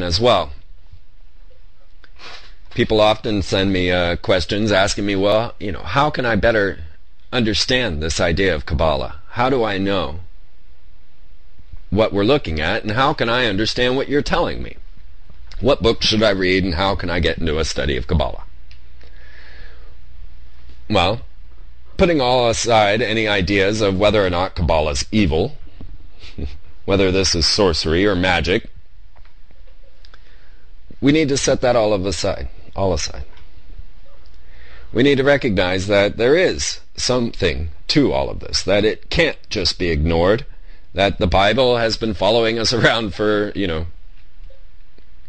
as well. People often send me questions asking me, well, how can I better understand this idea of Kabbalah? How do I know what we're looking at, and how can I understand what you're telling me? What book should I read, and how can I get into a study of Kabbalah? Well, putting all aside any ideas of whether or not Kabbalah is evil, whether this is sorcery or magic, we need to set that all aside. We need to recognize that there is something to all of this, that it can't just be ignored, that the Bible has been following us around for, a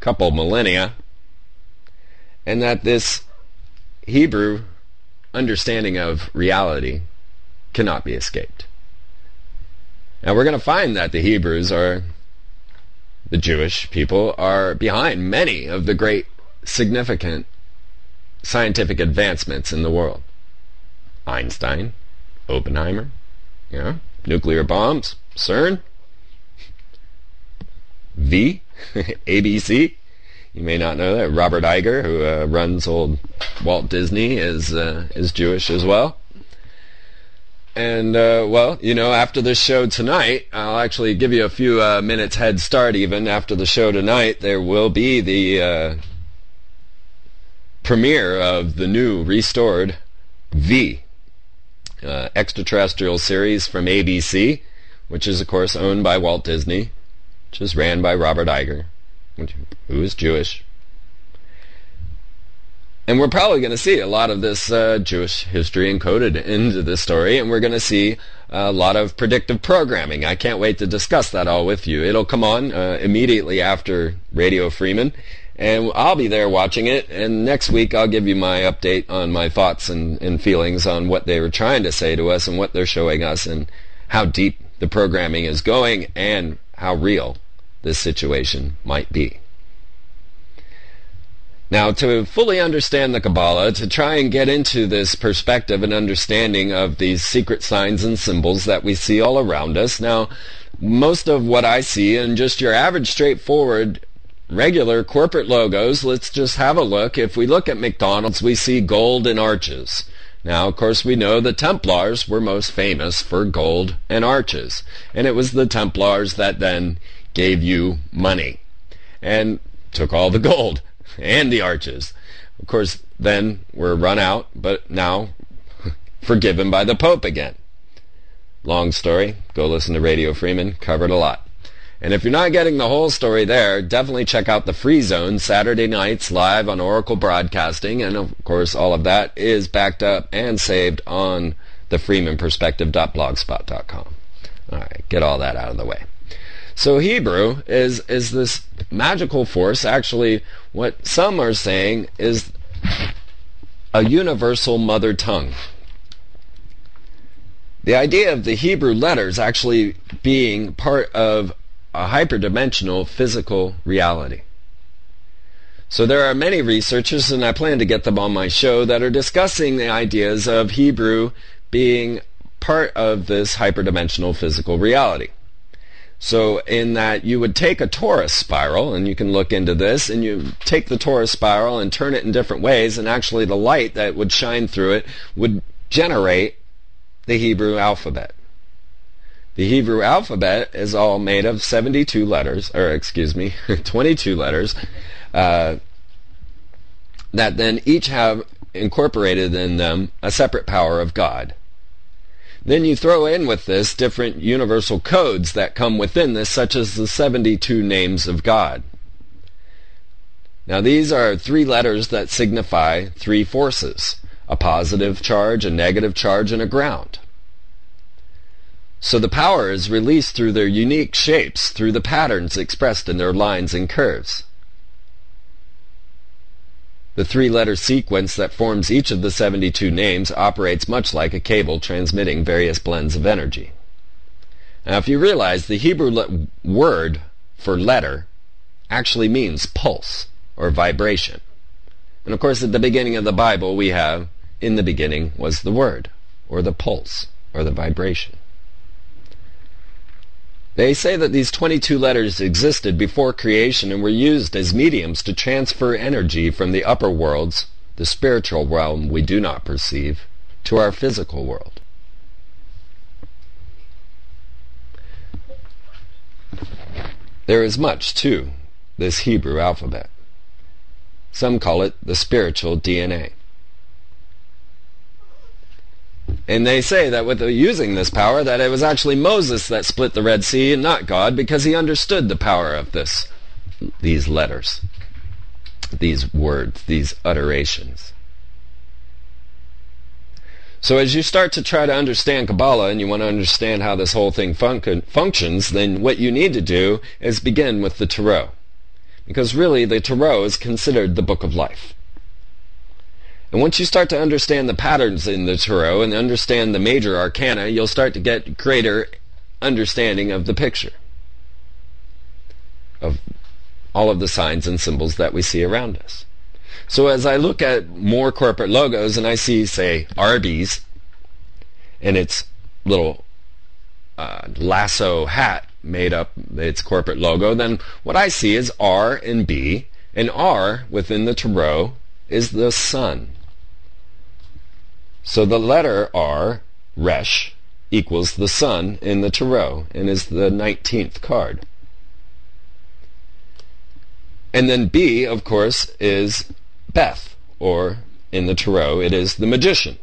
couple millennia, and that this Hebrew understanding of reality cannot be escaped. Now we're going to find that the Hebrews, the Jewish people, are behind many of the great significant scientific advancements in the world. Einstein, Oppenheimer, nuclear bombs, CERN, ABC. You may not know that. Robert Iger, who runs old Walt Disney, is Jewish as well. And, after this show tonight, I'll actually give you a few minutes head start even. After the show tonight, there will be the premiere of the new, restored extraterrestrial series from ABC, which is, of course, owned by Walt Disney, which is ran by Robert Iger, who is Jewish. And we're probably going to see a lot of this Jewish history encoded into this story, and we're going to see a lot of predictive programming. I can't wait to discuss that all with you. It'll come on immediately after Radio Freeman, and I'll be there watching it, and next week I'll give you my update on my thoughts and feelings on what they were trying to say to us and what they're showing us and how deep the programming is going and how real this situation might be. Now, to fully understand the Kabbalah, to try and get into this perspective and understanding of these secret signs and symbols that we see all around us. Now, most of what I see in just your average, straightforward, regular corporate logos, let's just have a look. If we look at McDonald's, we see gold and arches. Now, of course, we know the Templars were most famous for gold and arches. And it was the Templars that then gave you money and took all the gold and the arches. Of course, then we're run out, but now forgiven by the Pope again. Long story. Go listen to Radio Freeman. Covered a lot. And if you're not getting the whole story there, definitely check out the Free Zone Saturday nights live on Oracle Broadcasting. And of course, all of that is backed up and saved on the freemanperspective.blogspot.com. All right, get all that out of the way. So Hebrew is this magical force, actually what some are saying is a universal mother tongue. The idea of the Hebrew letters actually being part of a hyperdimensional physical reality. So there are many researchers, and I plan to get them on my show, that are discussing the ideas of Hebrew being part of this hyperdimensional physical reality. So in that you would take a torus spiral, and you can look into this, and you take the torus spiral and turn it in different ways, and actually the light that would shine through it would generate the Hebrew alphabet. The Hebrew alphabet is all made of 22 letters, that then each have incorporated in them a separate power of God. Then you throw in with this different universal codes that come within this, such as the 72 names of God. Now these are 3 letters that signify 3 forces: a positive charge, a negative charge, and a ground. So the power is released through their unique shapes, through the patterns expressed in their lines and curves. The 3-letter sequence that forms each of the 72 names operates much like a cable transmitting various blends of energy. Now if you realize the Hebrew word for letter actually means pulse or vibration. And of course at the beginning of the Bible we have, in the beginning was the word, or the pulse, or the vibration. They say that these 22 letters existed before creation and were used as mediums to transfer energy from the upper worlds, the spiritual realm we do not perceive, to our physical world. There is much to this Hebrew alphabet. Some call it the spiritual DNA. And they say that with using this power, that it was actually Moses that split the Red Sea and not God, because he understood the power of these letters, these words, these utteration. So as you start to try to understand Kabbalah and you want to understand how this whole thing functions, then what you need to do is begin with the Tarot. Because really the Tarot is considered the book of life. And once you start to understand the patterns in the Tarot and understand the major arcana, you'll start to get greater understanding of the picture, of all of the signs and symbols that we see around us. So as I look at more corporate logos and I see, say, Arby's and its little lasso hat made up its corporate logo, then what I see is R and B, and R within the Tarot is the sun. So the letter R, Resh, equals the sun in the Tarot and is the 19th card. And then B, of course, is Beth, or in the Tarot, it is the magician.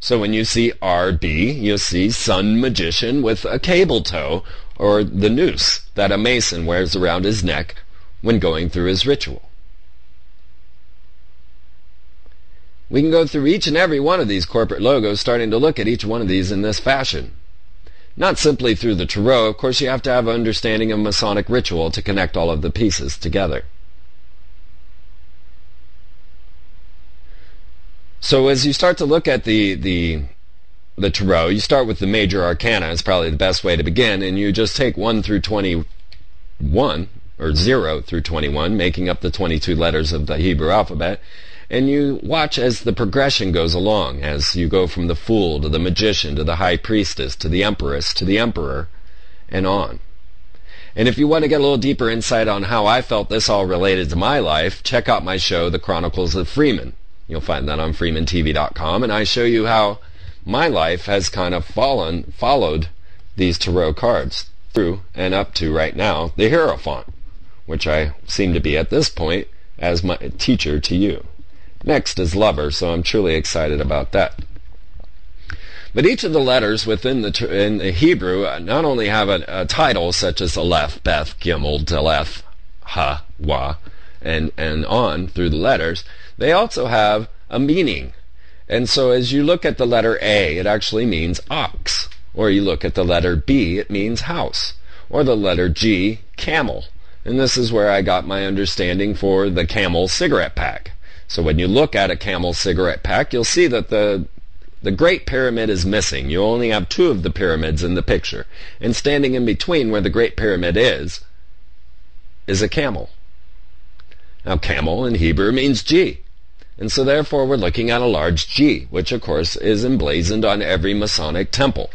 So when you see RB, you'll see sun magician with a cable tow, or the noose that a mason wears around his neck when going through his ritual. We can go through each and every one of these corporate logos, starting to look at each one of these in this fashion. Not simply through the Tarot, of course you have to have an understanding of Masonic ritual to connect all of the pieces together. So as you start to look at the Tarot, you start with the major arcana. It's probably the best way to begin, and you just take 1 through 21, or 0 through 21, making up the 22 letters of the Hebrew alphabet, and you watch as the progression goes along, as you go from the Fool to the Magician to the High Priestess to the Empress to the Emperor, and on. And if you want to get a little deeper insight on how I felt this all related to my life, check out my show, The Chronicles of Freeman. You'll find that on freemantv.com, and I show you how my life has kind of followed these Tarot cards through and up to right now the Hierophant, which I seem to be at this point as my teacher to you. Next is Lover, so I'm truly excited about that. But each of the letters within in the Hebrew not only have a title such as Aleph, Beth, Gimel, Daleth, Ha, Wa, and on through the letters, they also have a meaning. And so as you look at the letter A, it actually means ox. Or you look at the letter B, it means house. Or the letter G, camel. And this is where I got my understanding for the camel cigarette pack. So when you look at a camel cigarette pack, you'll see that the Great Pyramid is missing. You only have 2 of the pyramids in the picture. And standing in between where the Great Pyramid is a camel. Now camel in Hebrew means G. And so therefore we're looking at a large G, which of course is emblazoned on every Masonic temple.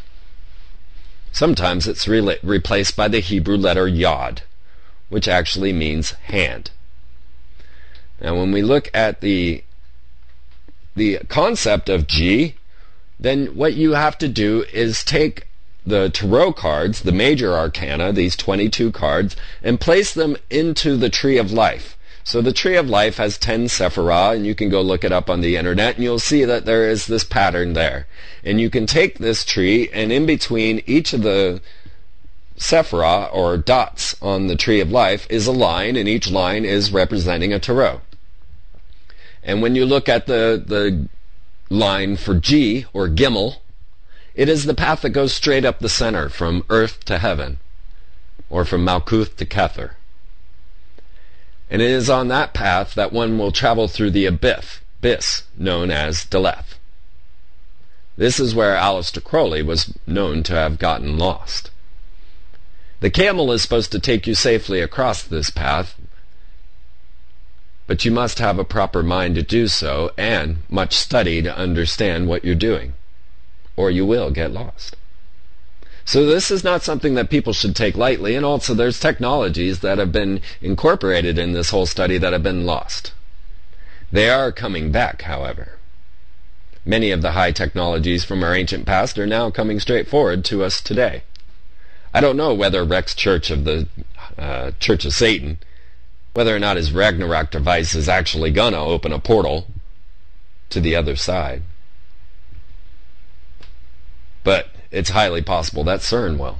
Sometimes it's replaced by the Hebrew letter Yod, which actually means hand. Now when we look at the concept of G, then what you have to do is take the Tarot cards, the major arcana, these 22 cards, and place them into the Tree of Life. So the Tree of Life has 10 Sephirah, and you can go look it up on the internet, and you'll see that there is this pattern there. And you can take this tree, and in between each of the Sephirah, or dots on the Tree of Life, is a line, and each line is representing a Tarot. And when you look at the line for G, or Gimel, it is the path that goes straight up the center from earth to heaven, or from Malkuth to Kether. And it is on that path that one will travel through the abyss, known as Daleth. This is where Aleister Crowley was known to have gotten lost. The camel is supposed to take you safely across this path, but you must have a proper mind to do so, and much study to understand what you're doing, or you will get lost. So this is not something that people should take lightly, and also there's technologies that have been incorporated in this whole study that have been lost. They are coming back, however. Many of the high technologies from our ancient past are now coming straight forward to us today. I don't know whether Rex Church of the Church of Satan, whether or not his Ragnarok device is actually going to open a portal to the other side. But it's highly possible that CERN will.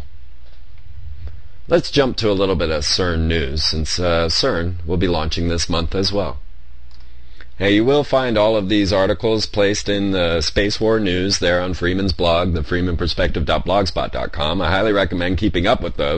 Let's jump to a little bit of CERN news, since CERN will be launching this month as well. Now, you will find all of these articles placed in the Space War News there on Freeman's blog, the freemanperspective.blogspot.com. I highly recommend keeping up with those.